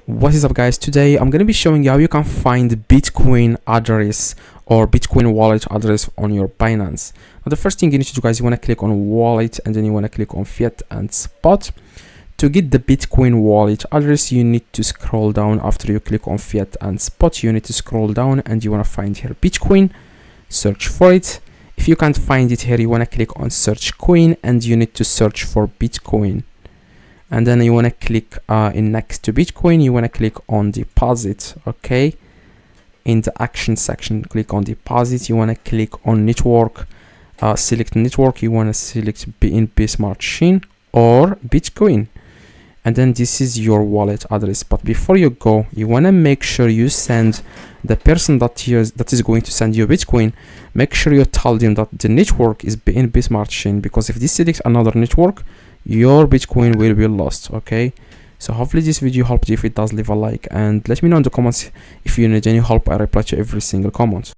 What is up, guys? Today I'm going to be showing you how you can find Bitcoin address or Bitcoin wallet address on your Binance. Now, the first thing you need to do, guys, you want to click on wallet and then you want to click on fiat and spot. To get the Bitcoin wallet address, you need to scroll down. After you click on fiat and spot, you need to scroll down and you want to find here Bitcoin, search for it. If you can't find it here, you want to click on search coin and you need to search for Bitcoin. And then you want to click in next to Bitcoin, you want to click on deposit. Okay, in the action section, click on deposit. You want to click on network, select network. You want to select BNB Smart Chain or Bitcoin, and then this is your wallet address. But before you go, you want to make sure you send the person that is going to send you Bitcoin, make sure you tell them that the network is BNB Smart Chain, because if this selects another network, your Bitcoin will be lost. Okay, so hopefully this video helped you. If it does, leave a like and let me know in the comments if you need any help. I reply to every single comment.